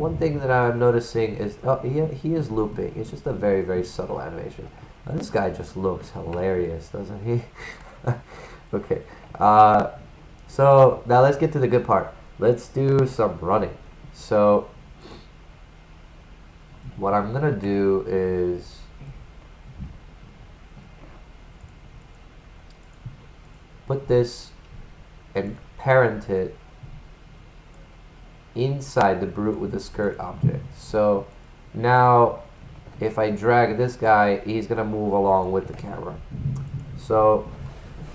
one thing that I'm noticing is, oh, he is looping. It's just a very, very subtle animation. This guy just looks hilarious, doesn't he? Okay. So now let's get to the good part. Let's do some running. So what I'm gonna do is put this and parent it inside the brute with the skirt object. So now if I drag this guy, he's gonna move along with the camera. So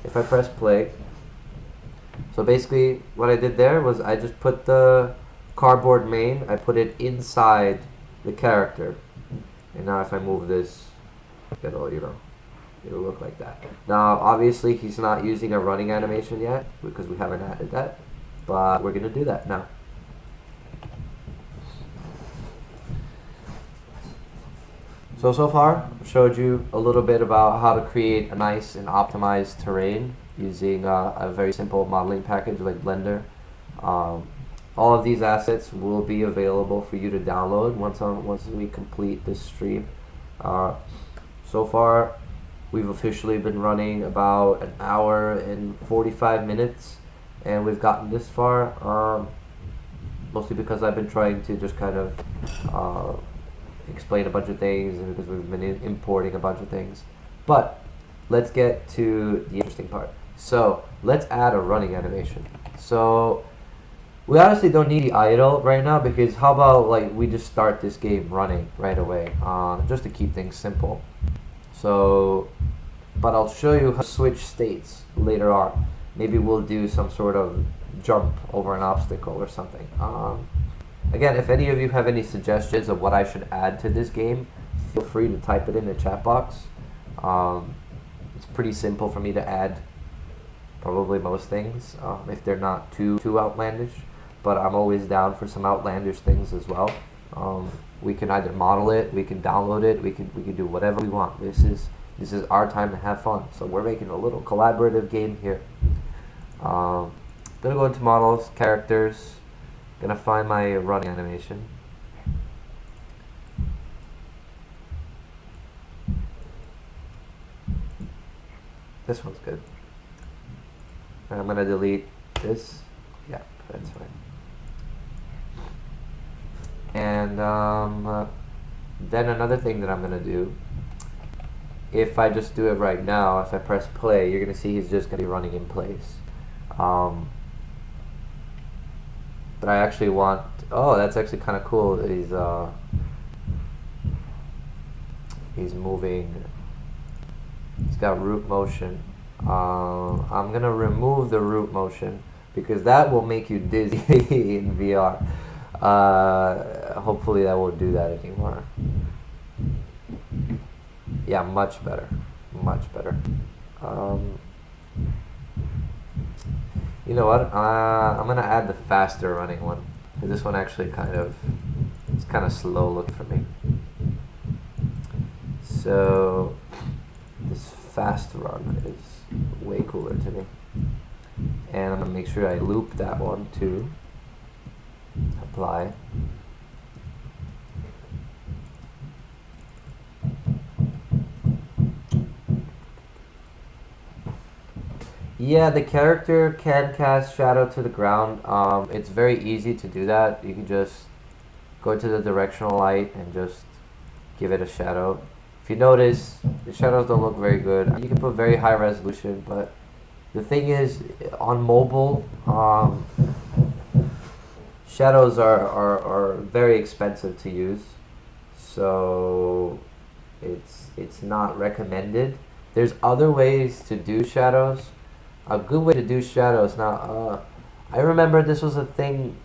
if I press play, so basically what I did there was I just put the cardboard main, I put it inside the character. And now if I move this, it'll look like that. Now obviously he's not using a running animation yet because we haven't added that, but we're gonna do that now. So far I've showed you a little bit about how to create a nice and optimized terrain using a very simple modeling package like Blender. All of these assets will be available for you to download once we complete this stream. So far we've officially been running about an hour and 45 minutes and we've gotten this far mostly because I've been trying to just kind of explain a bunch of things and because we've been importing a bunch of things. But let's get to the interesting part. So let's add a running animation. So we honestly don't need the idle right now because how about like we just start this game running right away just to keep things simple. So but I'll show you how to switch states later on. Maybe we'll do some sort of jump over an obstacle or something. Again, if any of you have any suggestions of what I should add to this game, feel free to type it in the chat box. It's pretty simple for me to add probably most things, if they're not too outlandish, but I'm always down for some outlandish things as well. We can either model it, we can download it, we can do whatever we want. This is our time to have fun, so we're making a little collaborative game here. Gonna go into models, characters. Gonna find my running animation. This one's good. And I'm gonna delete this. Yeah, that's fine. And then another thing that I'm gonna do, if I just do it right now, if I press play, you're gonna see he's just gonna be running in place. But I actually want, oh, that's actually kind of cool. He's moving. He's got root motion. I'm gonna remove the root motion because that will make you dizzy in VR. Hopefully that won't do that anymore. Yeah, much better, much better. You know what? I'm gonna add the faster running one. This one actually it's kind of slow look for me. So this fast run is way cooler to me. And I'm gonna make sure I loop that one too. Apply. Yeah, the character can cast shadow to the ground. It's very easy to do that. You can just go into the directional light and just give it a shadow. If you notice, the shadows don't look very good. You can put very high resolution, but the thing is, on mobile, shadows are very expensive to use, so it's not recommended. There's other ways to do shadows. A good way to do shadows now, I remember this was a thing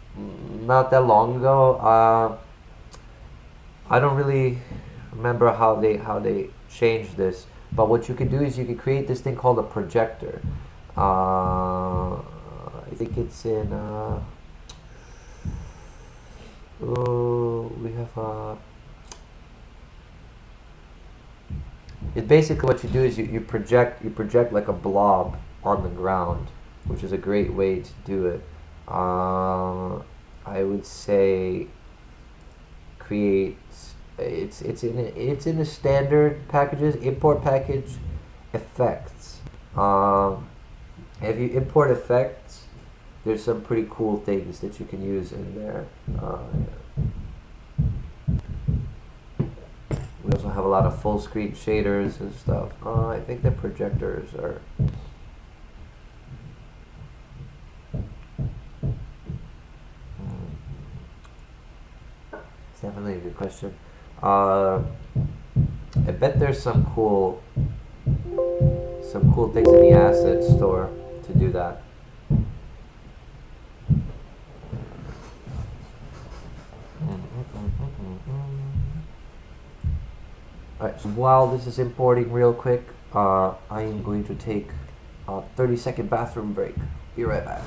not that long ago. I don't really remember how they changed this, but what you could do is you could create this thing called a projector. I think it's in we have it basically what you do is you project like a blob on the ground, which is a great way to do it. I would say create. It's in the standard packages. Import package effects. If you import effects, there's some pretty cool things that you can use in there. We also have a lot of full screen shaders and stuff. I think the projectors are. It's definitely a good question. I bet there's some cool things in the asset store to do that. Alright, so while this is importing real quick, I am going to take a 30-second bathroom break. Be right back.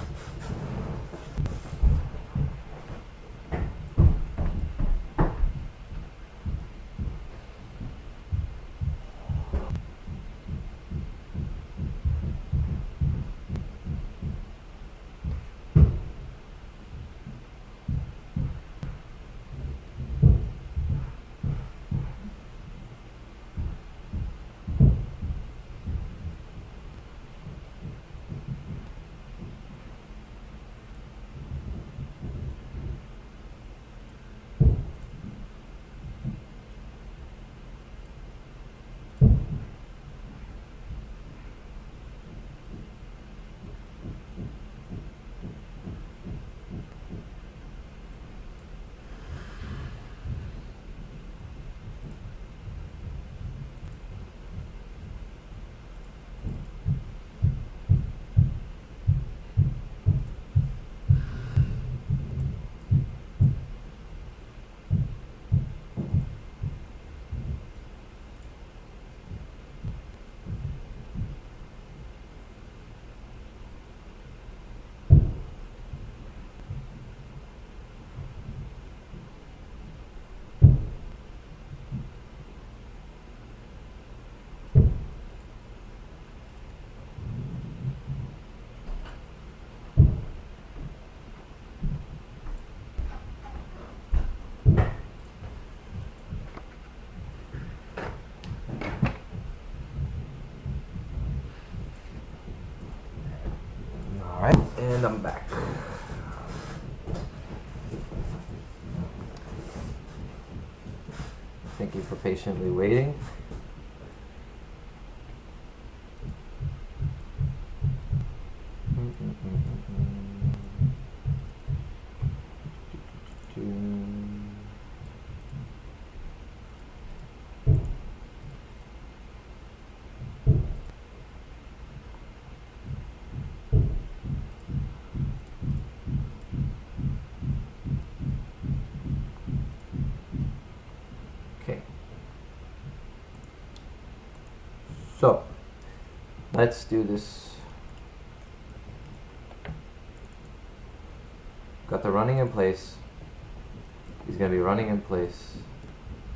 Alright, and I'm back. Thank you for patiently waiting. Okay. So, let's do this. Got the running in place. He's gonna be running in place.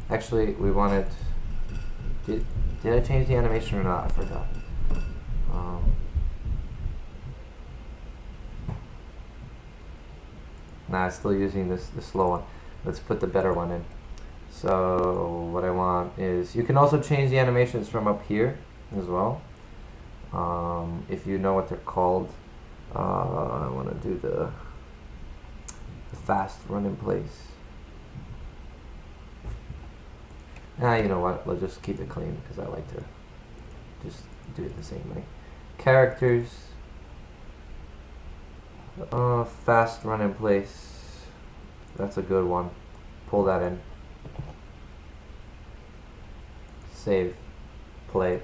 Actually, we wanted. Did I change the animation or not? I forgot. Nah, I'm still using the slow one. Let's put the better one in. So what I want is, you can also change the animations from up here as well. If you know what they're called. I want to do the fast run in place. You know what? Let's just keep it clean because I like to just do it the same way. Characters. Fast run in place. That's a good one. Pull that in. Save. Play.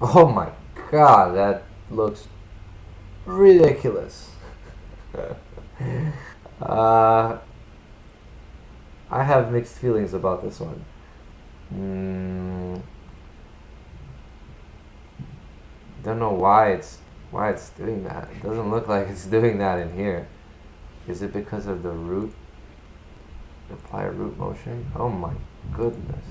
Oh my god, that looks ridiculous. I have mixed feelings about this one. Don't know why it's doing that. It doesn't look like it's doing that in here. Is it because of the root? Apply a root motion? Oh my goodness.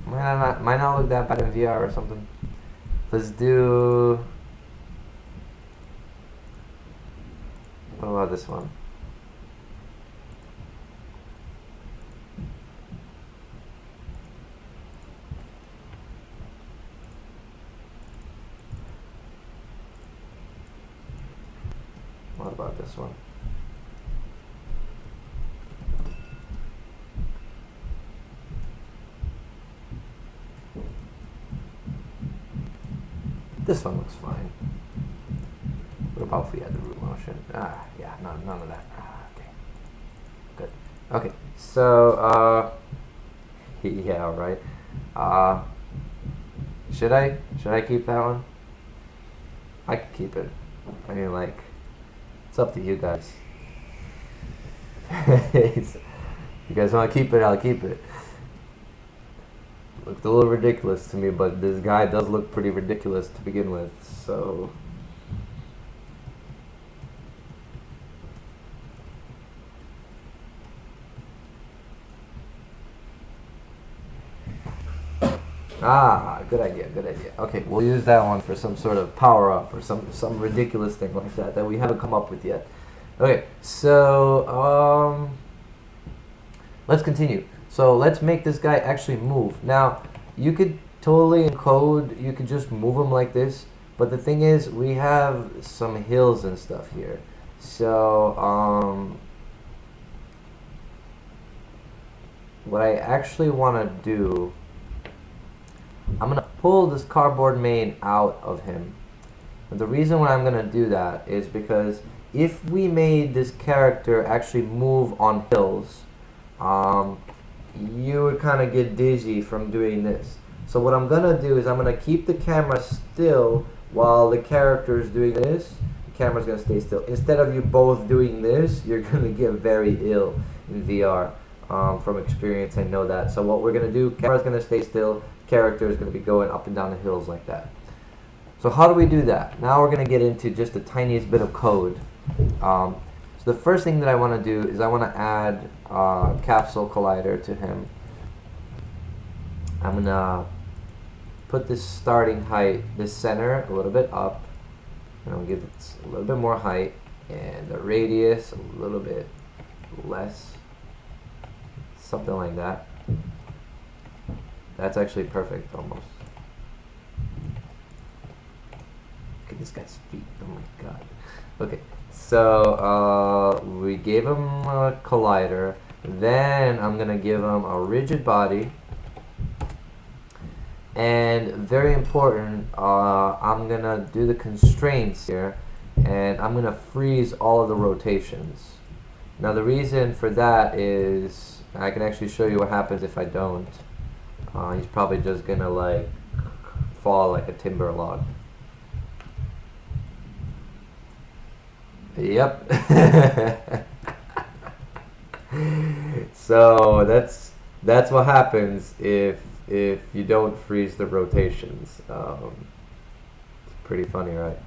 Might not look that bad in VR or something. Let's do. What about this one? What about this one? This one looks fine. What about if we had the root motion? Yeah, none of that. Okay. Good. Okay, so, yeah, right. Should I keep that one? I could keep it. I mean, like, it's up to you guys. You guys want to keep it, I'll keep it. Looked a little ridiculous to me, but this guy does look pretty ridiculous to begin with, so... good idea. Okay, we'll use that one for some sort of power-up or some ridiculous thing like that we haven't come up with yet. Okay, so, let's continue. So let's make this guy actually move. Now, you could totally encode, you could just move him like this, but the thing is, we have some hills and stuff here. So, what I actually want to do, I'm going to pull this cardboard main out of him. And the reason why I'm going to do that is because if we made this character actually move on hills, you would kind of get dizzy from doing this. So what I'm going to do is I'm going to keep the camera still while the character is doing this. The camera's going to stay still. Instead of you both doing this, you're going to get very ill in VR. From experience, I know that. So what we're going to do, camera's going to stay still, character is going to be going up and down the hills like that. So how do we do that? Now we're going to get into just the tiniest bit of code. So the first thing that I want to do is I want to add capsule collider to him. I'm going to put this starting height, this center, a little bit up. And I'll give it a little bit more height. And the radius a little bit less. Something like that. That's actually perfect, almost. Look at this guy's feet. Oh my god. Okay, so we gave him a collider. Then I'm gonna give him a rigid body. And very important, I'm gonna do the constraints here, and I'm gonna freeze all of the rotations. Now the reason for that is I can actually show you what happens if I don't. He's probably just gonna like fall like a timber log. Yep. So that's what happens if you don't freeze the rotations. It's pretty funny, right?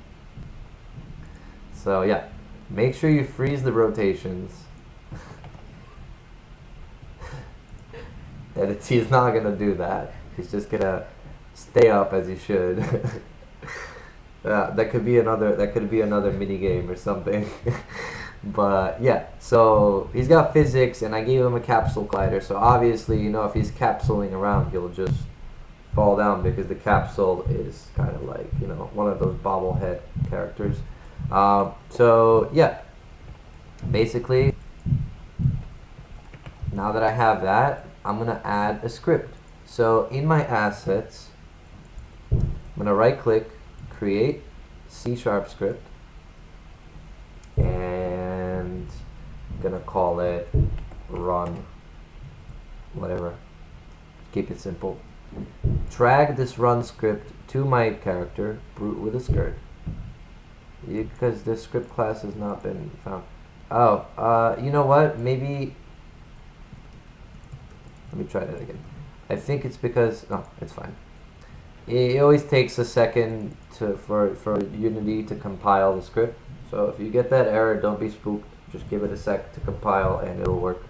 So yeah, make sure you freeze the rotations. And he's not gonna do that. He's just gonna stay up as he should. That could be another mini game or something. But yeah, so he's got physics, and I gave him a capsule collider. So obviously, you know, if he's capsuling around, he'll just fall down because the capsule is kind of like, you know, one of those bobblehead characters. So yeah, basically, now that I have that, I'm gonna add a script. So in my assets, I'm gonna right click, create C# script, and I'm gonna call it run, whatever, keep it simple. Drag this run script to my character, brute with a skirt, because this script class has not been found. Oh, you know what, maybe, let me try that again. I think it's because, no, it's fine. It always takes a second for Unity to compile the script. So if you get that error, don't be spooked. Just give it a sec to compile and it'll work.